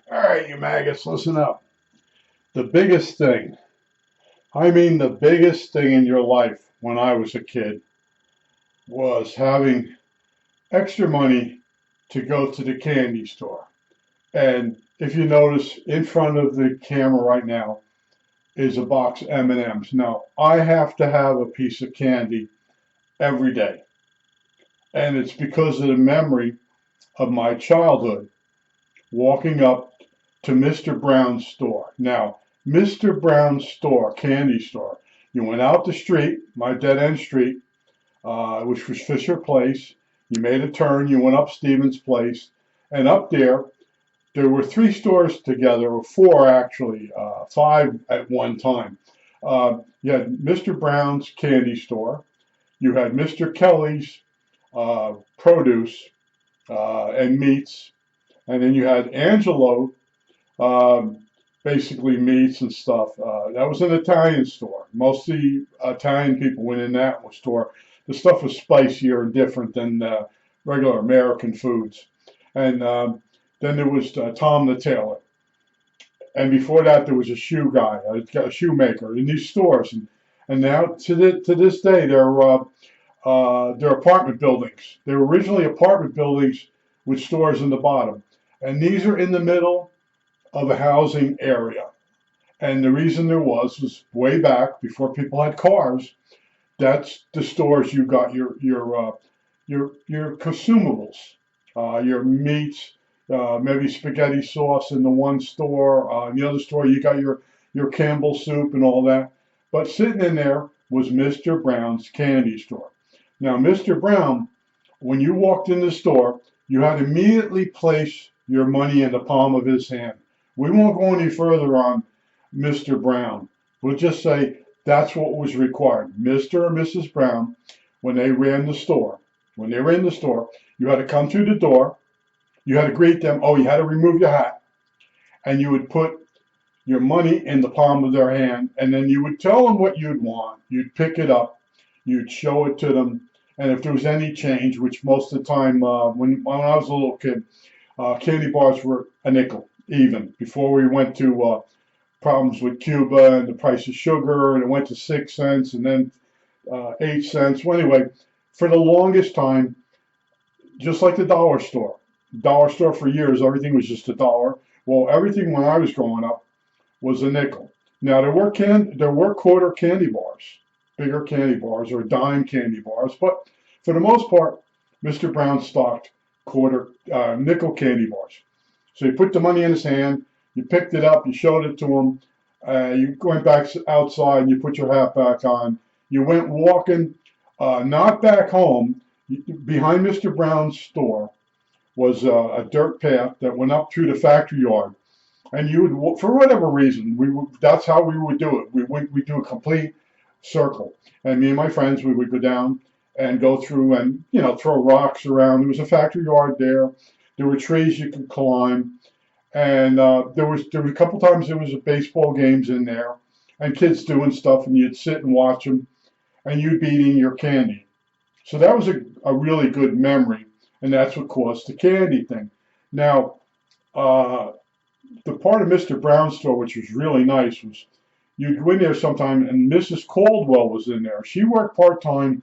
All right, you maggots, listen up. The biggest thing, I mean the biggest thing in your life when I was a kid was having extra money to go to the candy store. And if you notice, in front of the camera right now is a box of M&Ms. Now, I have to have a piece of candy every day. And it's because of the memory of my childhood walking up to Mr. Brown's store. Now, Mr. Brown's store, candy store, you went out the street, my dead end street, which was Fisher Place. You made a turn, you went up Stevens Place, and up there were three stores together, or four actually, five at one time. You had Mr. Brown's candy store, you had Mr. Kelly's produce and meats, and then you had Angelo, um, basically meats and stuff. That was an Italian store. Mostly Italian people went in that store. The stuff was spicier and different than regular American foods. And then there was Tom the Tailor. And before that, there was a shoe guy, a shoemaker in these stores. And now to this day, they're apartment buildings. They were originally apartment buildings with stores in the bottom. And these are in the middle of a housing area. And the reason there was way back before people had cars. That's the stores you got your consumables, your meats, maybe spaghetti sauce in the one store. In the other store, you got your Campbell soup and all that. But sitting in there was Mr. Brown's candy store. Now, Mr. Brown, when you walked in the store, you had to immediately place your money in the palm of his hand. We won't go any further on Mr. Brown. We'll just say that's what was required. Mr. or Mrs. Brown, when they ran the store, when they were in the store, you had to come through the door. You had to greet them. Oh, you had to remove your hat. And you would put your money in the palm of their hand. And then you would tell them what you'd want. You'd pick it up. You'd show it to them. And if there was any change, which most of the time, when I was a little kid, candy bars were a nickel, even, before we went to problems with Cuba and the price of sugar, and it went to 6 cents and then 8 cents. Well, anyway, for the longest time, just like the dollar store for years, everything was just a dollar. Well, everything when I was growing up was a nickel. Now there were quarter candy bars, bigger candy bars or dime candy bars, but for the most part, Mr. Brown stocked quarter nickel candy bars. So you put the money in his hand, you picked it up, you showed it to him, you went back outside, and you put your hat back on. You went walking, not back home. Behind Mr. Brown's store was a dirt path that went up through the factory yard. And you would, for whatever reason, that's how we would do it. We do a complete circle. And me and my friends, we would go down and go through and, throw rocks around. There was a factory yard there. There were trees you could climb. And there was a couple times there was baseball games in there, and kids doing stuff, and you'd sit and watch them, and you'd be eating your candy. So that was a really good memory, and that's what caused the candy thing. Now, the part of Mr. Brown's store which was really nice was you'd go in there sometime, and Mrs. Caldwell was in there. She worked part time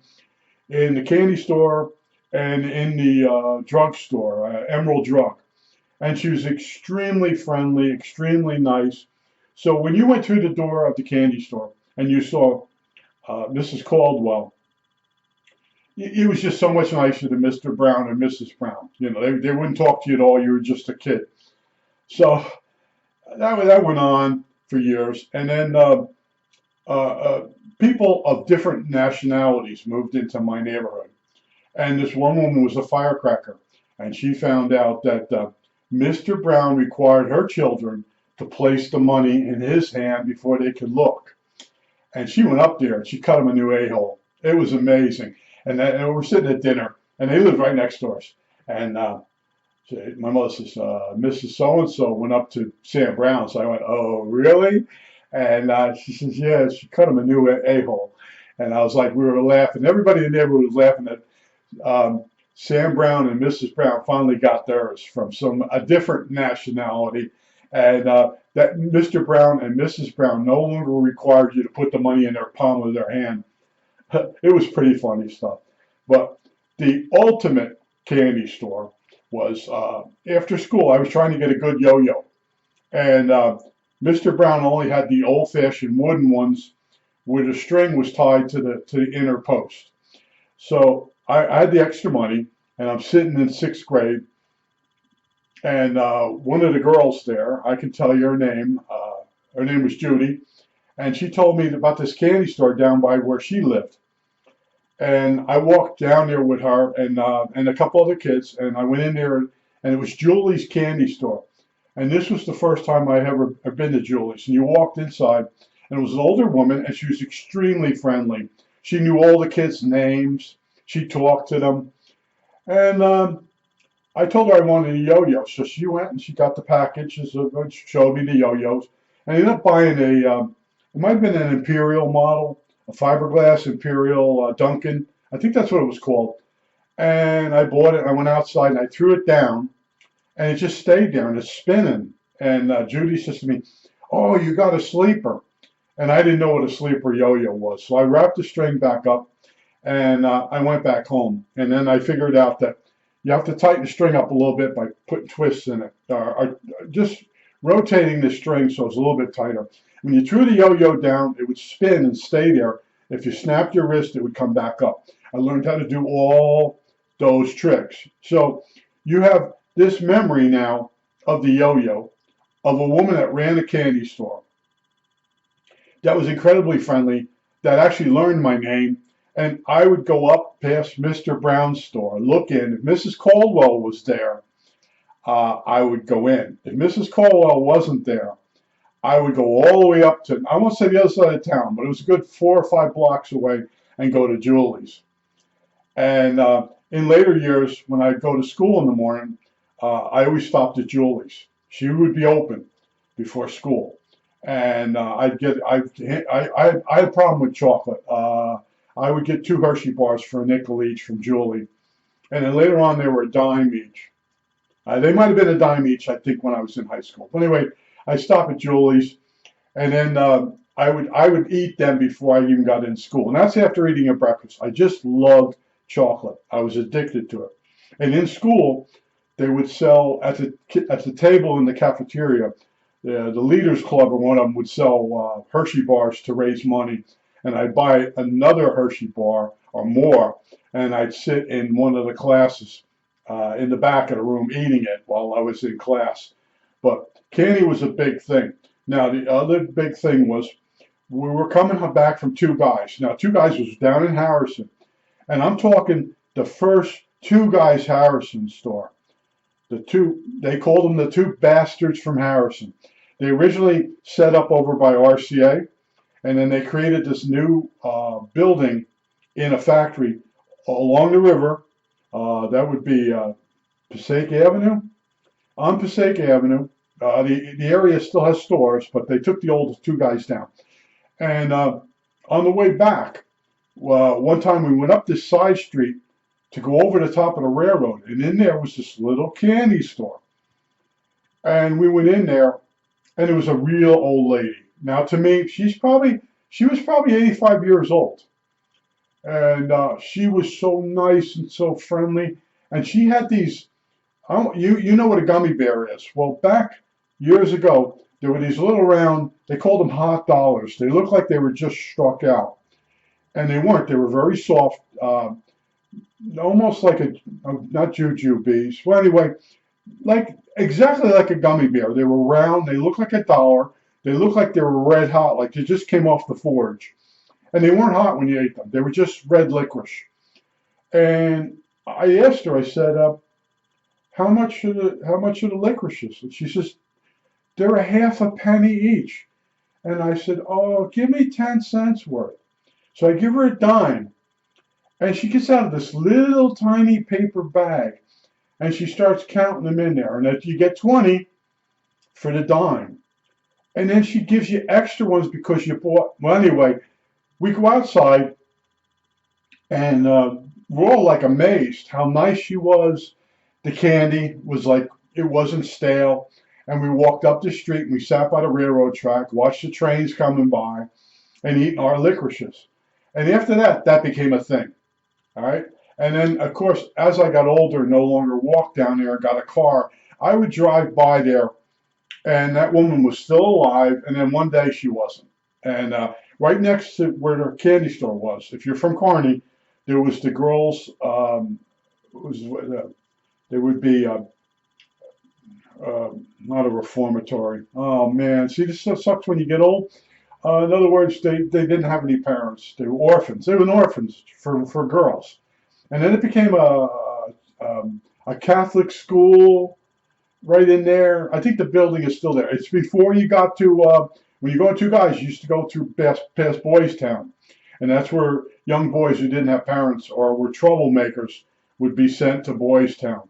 in the candy store and in the drug store, Emerald Drug. And she was extremely friendly, extremely nice. So when you went through the door of the candy store and you saw Mrs. Caldwell, it was just so much nicer than Mr. Brown and Mrs. Brown. They wouldn't talk to you at all. You were just a kid. So that went on for years. And then people of different nationalities moved into my neighborhood. And this one woman was a firecracker. And she found out that Mr. Brown required her children to place the money in his hand before they could look. And she went up there and she cut him a new a-hole. It was amazing. And we're sitting at dinner, and they lived right next to us. And my mother says, Mrs. So-and-so went up to Sam Brown. So I went, oh, really? And she says, yeah, she cut him a new a-hole. And I was like, we were laughing. Everybody in the neighborhood was laughing at Sam Brown and Mrs. Brown finally got theirs from a different nationality. And that Mr. Brown and Mrs. Brown no longer required you to put the money in their palm of their hand. It was pretty funny stuff. But the ultimate candy store was after school. I was trying to get a good yo-yo, and Mr. Brown only had the old-fashioned wooden ones where the string was tied to the inner post. So I had the extra money, and I'm sitting in sixth grade, and one of the girls there, I can tell you her name. Her name was Judy, and she told me about this candy store down by where she lived. And I walked down there with her and a couple other kids, and I went in there, and it was Julie's Candy Store. And this was the first time I ever been to Julie's. And you walked inside, and it was an older woman, and she was extremely friendly. She knew all the kids' names. She talked to them. And I told her I wanted a yo-yo. So she went and she got the packages, showed me the yo-yos. And I ended up buying it might have been an Imperial model, a fiberglass Imperial Duncan. I think that's what it was called. And I bought it. I went outside and I threw it down, and it just stayed there and it's spinning. And Judy says to me, "Oh, you got a sleeper." And I didn't know what a sleeper yo-yo was. So I wrapped the string back up, and I went back home. And then I figured out that you have to tighten the string up a little bit by putting twists in it, or just rotating the string so it's a little bit tighter. When you threw the yo-yo down, it would spin and stay there. If you snapped your wrist, it would come back up. I learned how to do all those tricks. So you have this memory now of the yo-yo, of a woman that ran a candy store, that was incredibly friendly, that actually learned my name. And I would go up past Mr. Brown's store, look in. If Mrs. Caldwell was there, I would go in. If Mrs. Caldwell wasn't there, I would go all the way up to, I won't say the other side of town, but it was a good 4 or 5 blocks away, and go to Julie's. And in later years, when I'd go to school in the morning, I always stopped at Julie's. She would be open before school. And I had a problem with chocolate. I would get 2 Hershey bars for a nickel each from Julie. And then later on, they were a dime each. They might have been a dime each, I think, when I was in high school. But anyway, I stopped at Julie's, and then I would eat them before I even got in school. And that's after eating a breakfast. I just loved chocolate. I was addicted to it. And in school, they would sell at the table in the cafeteria. The Leaders Club, or one of them, would sell Hershey bars to raise money. And I'd buy another Hershey bar or more, and I'd sit in one of the classes in the back of the room eating it while I was in class. But candy was a big thing. Now, the other big thing was we were coming back from Two Guys. Now, Two Guys was down in Harrison, and I'm talking the first Two Guys Harrison store. They called them the Two Bastards from Harrison. They originally set up over by RCA, and then they created this new building in a factory along the river. That would be Passaic Avenue. On Passaic Avenue, the area still has stores, but they took the old Two Guys down. And on the way back, one time we went up this side street to go over the top of the railroad, and in there was this little candy store. And we went in there, and it was a real old lady. Now, to me, she was probably 85 years old. And she was so nice and so friendly. And she had these, you know what a gummy bear is. Well, back years ago, there were these little round, they called them hot dollars. They looked like they were just struck out. And they weren't. They were very soft, almost like not jujubes. Well, anyway, exactly like a gummy bear. They were round. They looked like a dollar. They looked like they were red hot, like they just came off the forge. And they weren't hot when you ate them. They were just red licorice. And I asked her, I said, how much are the licorices? And she says, they're a half a penny each. And I said, oh, give me 10 cents worth. So I give her a dime. And she gets out of this little tiny paper bag, and she starts counting them in there. And if you get 20 for the dime. And then she gives you extra ones because you bought, well, anyway, we go outside, and we're all like amazed how nice she was. The candy was like, it wasn't stale. and we walked up the street and we sat by the railroad track, watched the trains coming by, and eating our licorices. And after that, that became a thing. All right. And then, of course, as I got older, no longer walked down there, got a car, I would drive by there, and that woman was still alive. And then one day she wasn't. And right next to where the candy store was, if you're from Kearney, there was the girls. There would be not a reformatory. Oh man, see, this stuff sucks when you get old. In other words, they didn't have any parents. They were orphans. They were orphans for girls. And then it became a Catholic school right in there. I think the building is still there. It's before you got to, when you go to Two Guys, you used to go through past Boys Town. And that's where young boys who didn't have parents or were troublemakers would be sent to Boys Town.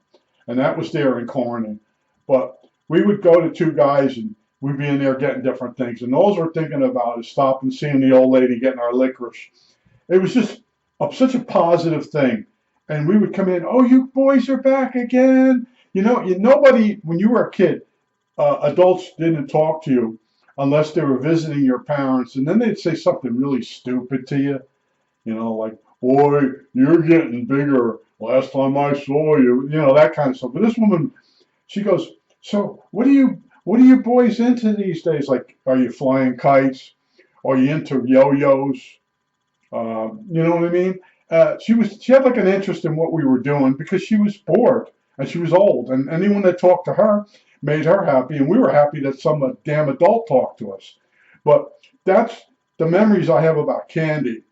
And that was there in Kearney. But we would go to Two Guys and we'd be in there getting different things. And all we're thinking about is stopping, seeing the old lady getting our licorice. It was just such a positive thing. And we would come in, oh, you boys are back again. You know, nobody, when you were a kid, adults didn't talk to you unless they were visiting your parents. And then they'd say something really stupid to you. You know, like, boy, you're getting bigger. Last time I saw you, you know, that kind of stuff. But this woman, she goes, so what are you boys into these days? Like, are you flying kites? Are you into yo-yos? You know what I mean? She had like an interest in what we were doing because she was bored and she was old, and anyone that talked to her made her happy, and we were happy that some damn adult talked to us. But that's the memories I have about candy.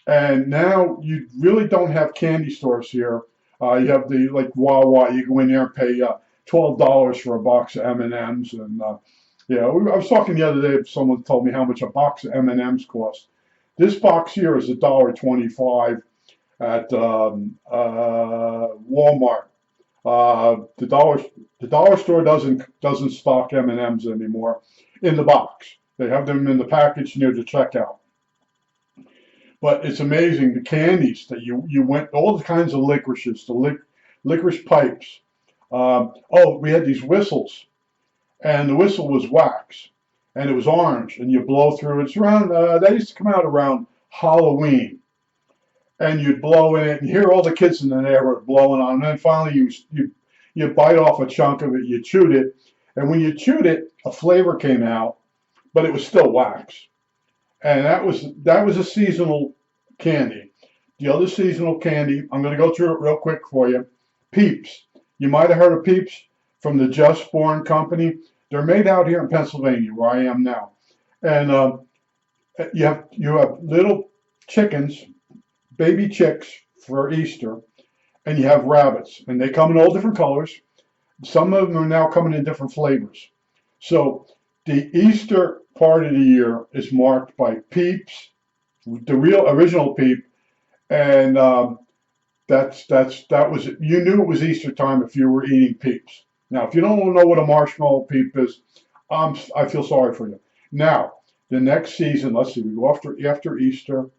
And now you really don't have candy stores here. You have the like Wawa. You go in there and pay $12 for a box of M&Ms, and yeah, I was talking the other day. Someone told me how much a box of M&Ms costs. This box here is $1.25 at Walmart. The dollar store doesn't stock M&Ms anymore in the box. They have them in the package near the checkout. But it's amazing the candies that you went, all the kinds of licorices, the licorice pipes. Oh, we had these whistles, and the whistle was wax, and it was orange, and you blow through it. It's around, that used to come out around Halloween, and you'd blow in it, and hear all the kids in the neighborhood blowing on it. And then finally you bite off a chunk of it, you chewed it, and when you chewed it, a flavor came out, but it was still wax. And that was a seasonal candy. The other seasonal candy, I'm going to go through it real quick for you. Peeps. You might have heard of Peeps from the Just Born Company. They're made out here in Pennsylvania, where I am now. And you have little chickens, baby chicks for Easter, and you have rabbits, and they come in all different colors. Some of them are now coming in different flavors. So the Easter part of the year is marked by Peeps, the real original Peep, and that was, you knew it was Easter time if you were eating Peeps. Now, if you don't know what a marshmallow Peep is, I feel sorry for you. Now, the next season, let's see, we go after Easter.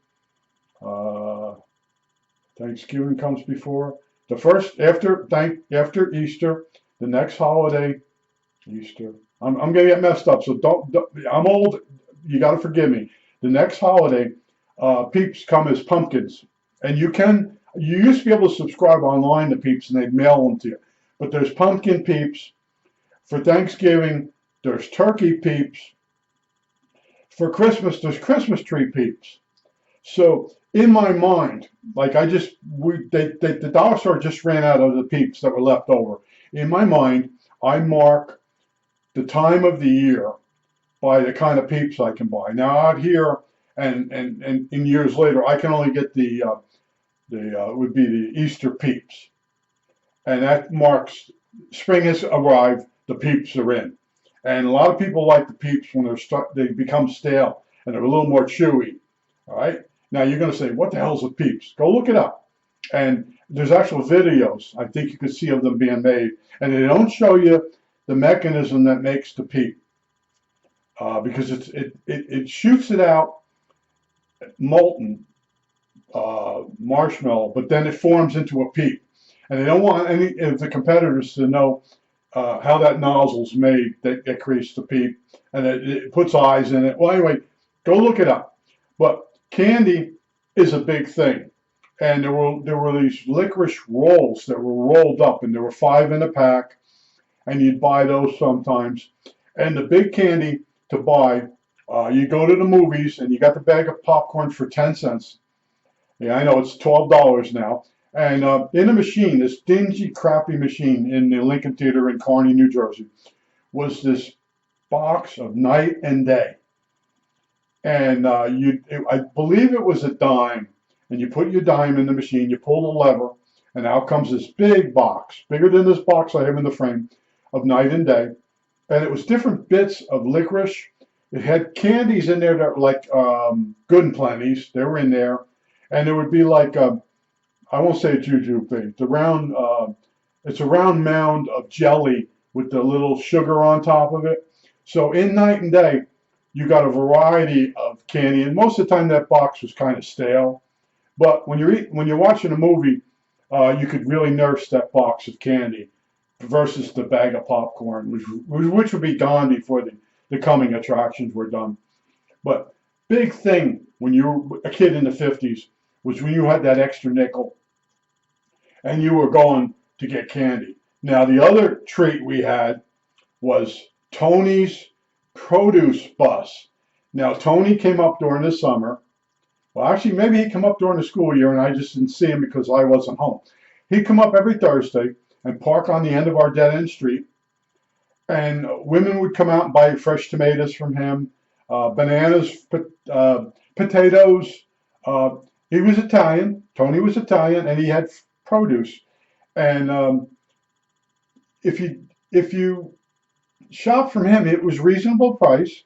Thanksgiving comes before. The first after Easter, the next holiday, Easter. I'm gonna get messed up, so don't I'm old. You got to forgive me. The next holiday, Peeps come as pumpkins, and you used to be able to subscribe online to Peeps, and they'd mail them to you. But there's pumpkin Peeps. For Thanksgiving, there's turkey Peeps. For Christmas, there's Christmas tree Peeps. So in my mind, like the dollar store just ran out of the Peeps that were left over. In my mind, I mark the time of the year by the kind of Peeps I can buy. Now out here and in years later, I can only get would be the Easter Peeps, and that marks spring has arrived. The Peeps are in, and a lot of people like the Peeps when they become stale and they're a little more chewy. All right. Now you're going to say, what the hell's a Peeps? Go look it up. And there's actual videos, I think you could see, of them being made. And they don't show you the mechanism that makes the Peep. Because it shoots it out molten marshmallow, but then it forms into a Peep. And they don't want any of the competitors to know how that nozzle's made that creates the peep, and it puts eyes in it. Well, anyway, go look it up. But candy is a big thing, and there were these licorice rolls that were rolled up, and there were 5 in a pack, and you'd buy those sometimes. And the big candy to buy, you go to the movies, and you got the bag of popcorn for 10 cents. Yeah, I know it's $12 now. And in a machine, this dingy, crappy machine in the Lincoln Theater in Kearney, New Jersey, was this box of Night and Day. And I believe it was a dime. And you put your dime in the machine, you pull the lever, and out comes this big box, bigger than this box I have in the frame, of Night and Day. And it was different bits of licorice. It had candies in there that were like Good and Plenty's. They were in there. And there would be like I won't say a juju thing. It's a round mound of jelly with the little sugar on top of it. So in Night and Day, you got a variety of candy, and most of the time that box was kind of stale. But when you're watching a movie, you could really nurse that box of candy versus the bag of popcorn, which would be gone before the coming attractions were done. But big thing when you were a kid in the 50s was when you had that extra nickel and you were going to get candy. Now, the other treat we had was Tony's produce bus. Now, Tony came up during the summer. Well, actually, maybe he came up during the school year and I just didn't see him because I wasn't home. He'd come up every Thursday and park on the end of our dead-end street. And women would come out and buy fresh tomatoes from him, bananas, potatoes. He was Italian. Tony was Italian, and he had produce. And if you shop from him, it was reasonable price,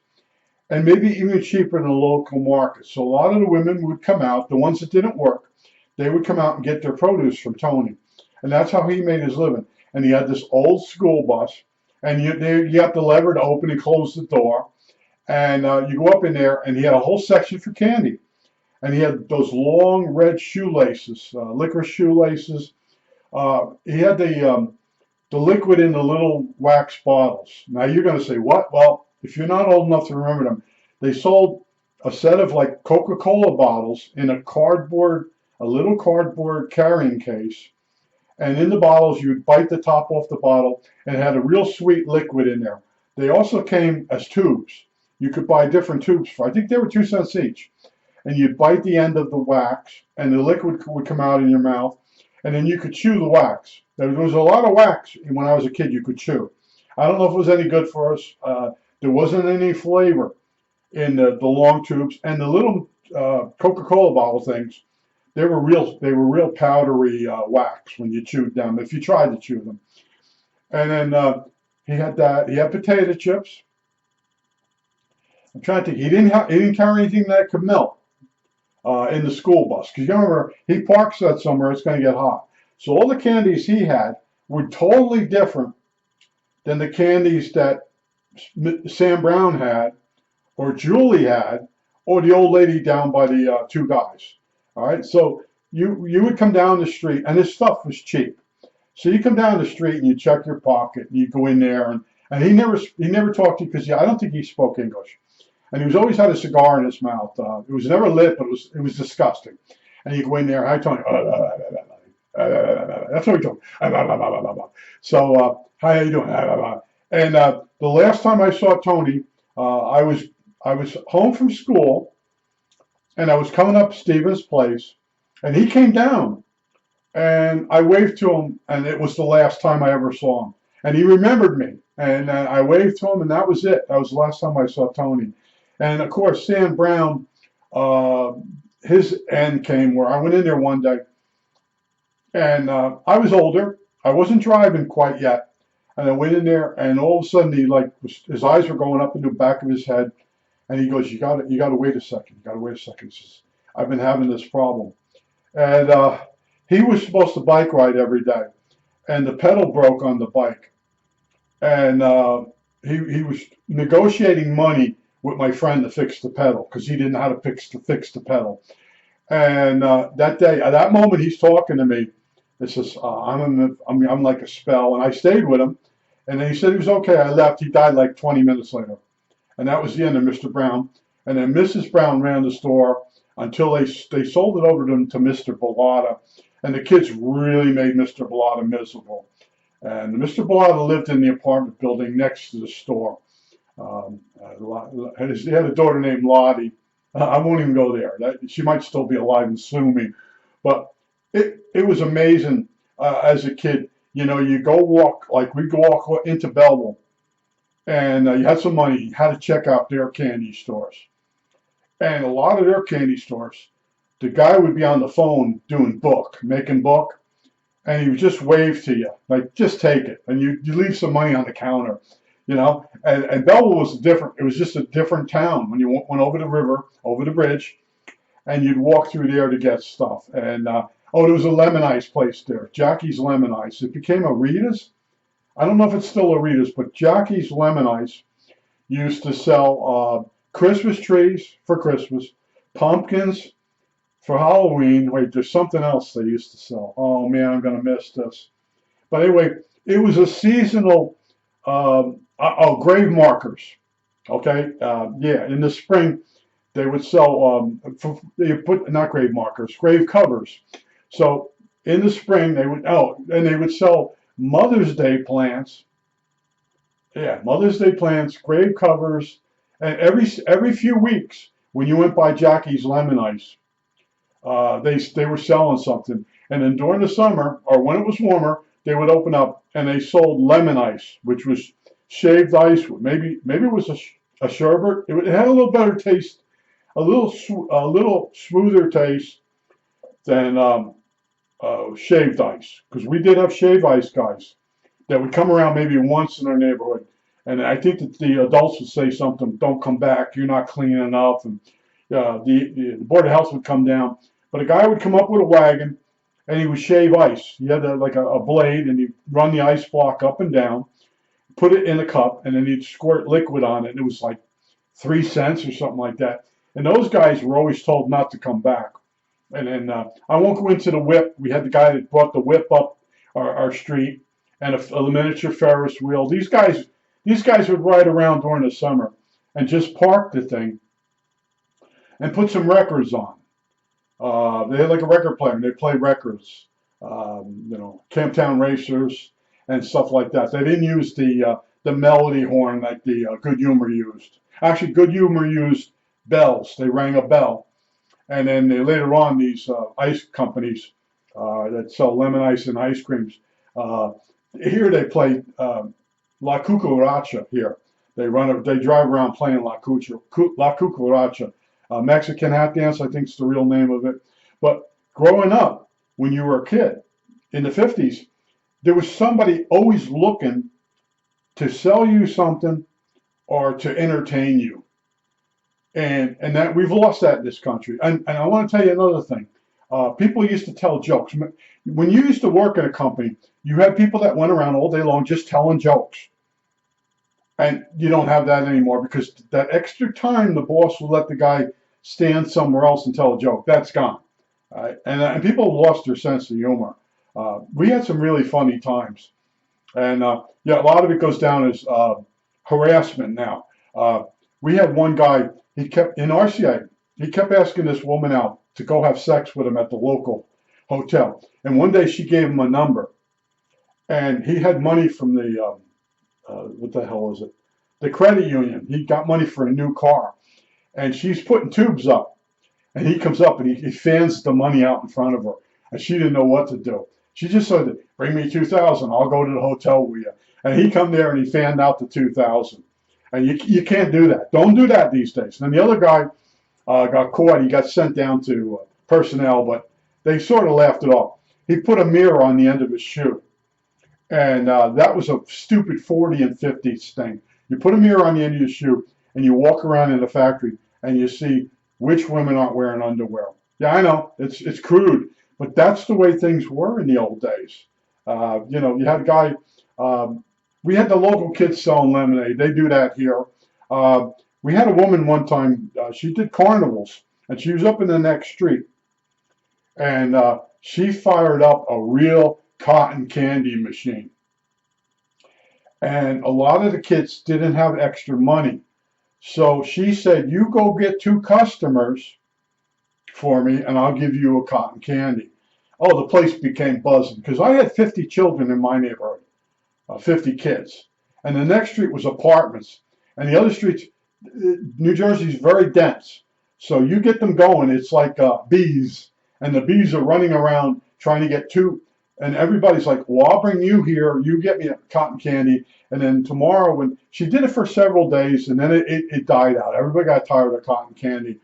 and maybe even cheaper than the local market. So a lot of the women would come out, the ones that didn't work, they would come out and get their produce from Tony, and that's how he made his living. And he had this old school bus, and you got the lever to open and close the door, and you go up in there, and he had a whole section for candy. And he had those long red shoelaces, licorice shoelaces. He had the liquid in the little wax bottles. Now you're going to say, what? Well, if you're not old enough to remember them, they sold a set of like Coca-Cola bottles in a little cardboard carrying case. And in the bottles, you'd bite the top off the bottle and it had a real sweet liquid in there. They also came as tubes. You could buy different tubes for, I think they were 2 cents each. And you'd bite the end of the wax, and the liquid would come out in your mouth, and then you could chew the wax. There was a lot of wax when I was a kid you could chew. I don't know if it was any good for us. There wasn't any flavor in the long tubes, and the little Coca-Cola bottle things. They were real powdery wax when you chewed them, if you tried to chew them. And then he had that. He had potato chips. I'm trying to think. He didn't carry anything that could melt in the school bus, because you remember he parks that somewhere, it's going to get hot. So all the candies he had were totally different than the candies that Sam Brown had, or Julie had, or the old lady down by the 2 guys. All right, so you would come down the street, and this stuff was cheap. So you come down the street and you check your pocket, and you go in there, and he never talked to you because I don't think he spoke English. And he was always had a cigar in his mouth. It was never lit, but it was disgusting. And you go in there, hi Tony. That's what he told me. So how you doing? And the last time I saw Tony, I was home from school, and I was coming up Stephen's place, and he came down, and I waved to him, and it was the last time I ever saw him. And he remembered me, and I waved to him, and that was it. That was the last time I saw Tony. And of course, Sam Brown, his end came where I went in there one day, and I was older. I wasn't driving quite yet, and I went in there, and all of a sudden, his eyes were going up into the back of his head, and he goes, "You got to wait a second. You got to wait a second." He says, "I've been having this problem," and he was supposed to bike ride every day, and the pedal broke on the bike, and he was negotiating money with my friend to fix the pedal because he didn't know how to fix the pedal. And that day, at that moment, he's talking to me. It says, I'm like a spell. And I stayed with him. And then he said he was okay. I left. He died like 20 minutes later. And that was the end of Mr. Brown. And then Mrs. Brown ran the store until they sold it over to Mr. Bellata. And the kids really made Mr. Bellata miserable. And Mr. Bellata lived in the apartment building next to the store. He had a daughter named Lottie. I won't even go there. She might still be alive and sue me. But it was amazing as a kid. You know, you go walk, like we'd go walk into Belleville, and you had some money, you had to check out their candy stores. And a lot of their candy stores, the guy would be on the phone making book, and he would just wave to you, like, just take it. And you leave some money on the counter, you know. And Belleville was different. It was just a different town when you went over the river, over the bridge, and you'd walk through there to get stuff. And oh, there was a lemon ice place there, Jackie's Lemon Ice. It became a Rita's. I don't know if it's still a Rita's, but Jackie's Lemon Ice used to sell Christmas trees for Christmas, pumpkins for Halloween. Wait, there's something else they used to sell. Oh man, I'm gonna miss this. But anyway, it was a seasonal. Grave markers. Okay, yeah. In the spring, they would sell. Not grave markers, grave covers. So in the spring, they would sell Mother's Day plants. Yeah, Mother's Day plants, grave covers, and every few weeks, when you went by Jackie's Lemon Ice, they were selling something. And then during the summer, or when it was warmer, they would open up and they sold lemon ice, which was shaved ice. Maybe it was a sherbet. It had a little better taste, a little smoother taste than shaved ice, because we did have shaved ice guys that would come around maybe once in our neighborhood, and I think that the adults would say something, "Don't come back, you're not clean enough," and the board of health would come down, but a guy would come up with a wagon, and he would shave ice. He had like a blade, and he'd run the ice block up and down, put it in a cup, and then he'd squirt liquid on it. It was like 3 cents or something like that. And those guys were always told not to come back. And then I won't go into the whip. We had the guy that brought the whip up our street, and a miniature Ferris wheel. These guys would ride around during the summer and just park the thing and put some records on. They had like a record player, and they'd play records, you know, Camptown Racers and stuff like that. They didn't use the melody horn like the Good Humor used. Actually, Good Humor used bells. They rang a bell. And then later on, these ice companies that sell lemon ice and ice creams, here they play La Cucaracha here. They drive around playing La Cucaracha. Mexican hat dance, I think is the real name of it. But growing up, when you were a kid in the 50s, there was somebody always looking to sell you something or to entertain you. And that we've lost that in this country. And I want to tell you another thing. People used to tell jokes. When you used to work in a company, you had people that went around all day long just telling jokes. And you don't have that anymore, because that extra time the boss will let the guy stand somewhere else and tell a joke, that's gone. And people have lost their sense of humor. We had some really funny times. And yeah, a lot of it goes down as harassment now. We had one guy, he kept, in RCA, he kept asking this woman out to go have sex with him at the local hotel. And one day she gave him a number. And he had money from the, what the hell is it? The credit union. He got money for a new car. And she's putting tubes up. And he comes up and he fans the money out in front of her. And she didn't know what to do. She just said, bring me 2,000. I'll go to the hotel with you. And he come there and he fanned out the 2,000. And you can't do that. Don't do that these days. And then the other guy got caught. He got sent down to personnel, but they sort of laughed it off. He put a mirror on the end of his shoe. And that was a stupid 40 and 50s thing. You put a mirror on the end of your shoe and you walk around in the factory and you see which women aren't wearing underwear. Yeah, I know, it's crude, but that's the way things were in the old days. You know, you had a guy, we had the local kids selling lemonade. They do that here. We had a woman one time, she did carnivals, and she was up in the next street. And she fired up a real cotton candy machine. and a lot of the kids didn't have extra money. So she said, you go get 2 customers for me and I'll give you a cotton candy. Oh, the place became buzzing because I had 50 children in my neighborhood, 50 kids. And the next street was apartments. And the other streets, New Jersey's very dense. So you get them going, it's like bees. And the bees are running around trying to get two. And everybody's like, well, I'll bring you here. You get me a cotton candy. And then tomorrow, when she did it for several days, and then it died out. Everybody got tired of cotton candy.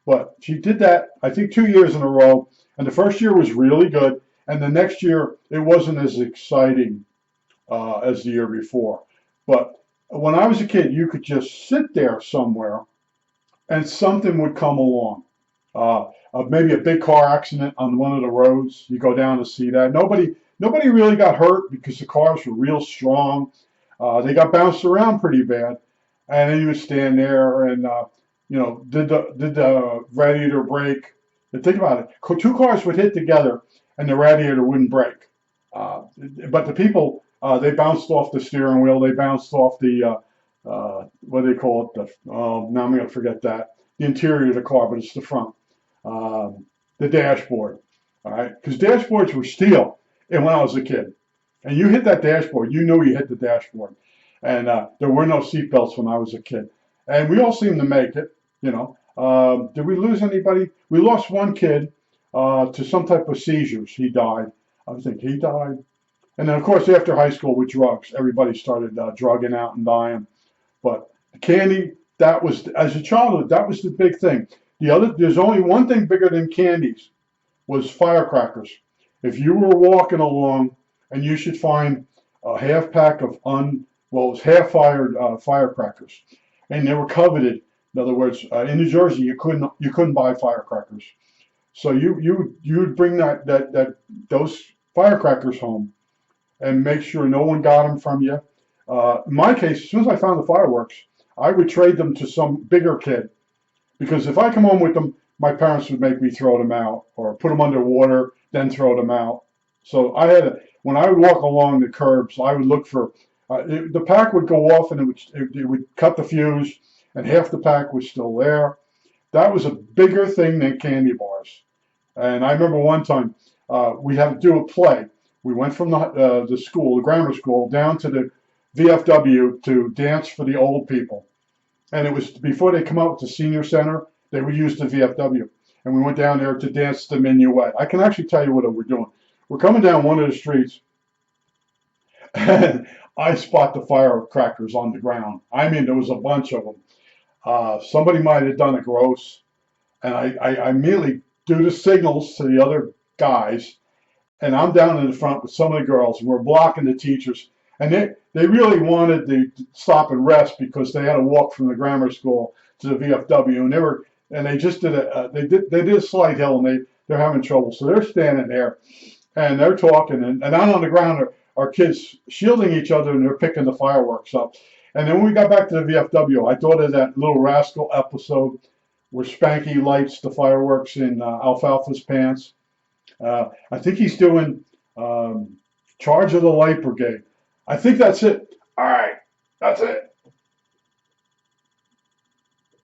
But she did that, I think, 2 years in a row. And the first year was really good. And the next year, it wasn't as exciting as the year before. But when I was a kid, you could just sit there somewhere and something would come along. Maybe a big car accident on one of the roads. You go down to see that. Nobody really got hurt because the cars were real strong. They got bounced around pretty bad. And then you would stand there and, did the radiator break? And think about it. 2 cars would hit together and the radiator wouldn't break. But the people, they bounced off the steering wheel. They bounced off the, what do they call it? Now I'm going to forget that. The interior of the car, but it's the front. The dashboard. All right? Because dashboards were steel and when I was a kid. And you hit that dashboard, you knew you hit the dashboard. And there were no seatbelts when I was a kid. And we all seemed to make it, you know. Did we lose anybody? We lost one kid to some type of seizures. He died. I think he died. And then, of course, after high school with drugs, everybody started drugging out and dying. But candy, that was, as a childhood, that was the big thing. There's only one thing bigger than candies, was firecrackers. If you were walking along and you should find a half pack of it was half-fired firecrackers, and they were coveted. In other words, in New Jersey, you couldn't buy firecrackers, so you would bring those firecrackers home and make sure no one got them from you. In my case, as soon as I found the fireworks, I would trade them to some bigger kid, because if I come home with them, my parents would make me throw them out or put them underwater, then throw them out. So when I would walk along the curbs, I would look for, the pack would go off and it would cut the fuse, and half the pack was still there. That was a bigger thing than candy bars. And I remember one time we had to do a play. We went from the school, the grammar school, down to the VFW to dance for the old people. And it was before they come out with the senior center, they would use the VFW. And we went down there to dance the minuet. I can actually tell you what we're doing. We're coming down one of the streets, and I spot the firecrackers on the ground. I mean, there was a bunch of them. Somebody might have done it gross, and I immediately do the signals to the other guys, and I'm down in the front with some of the girls, and we're blocking the teachers. And they really wanted to stop and rest because they had to walk from the grammar school to the VFW, and they just did a slight hill, and they're having trouble. So they're standing there, and they're talking, and out on the ground are kids shielding each other, and they're picking the fireworks up. And then when we got back to the VFW, I thought of that Little Rascal episode where Spanky lights the fireworks in Alfalfa's pants. I think he's doing Charge of the Light Brigade. I think that's it. All right, that's it.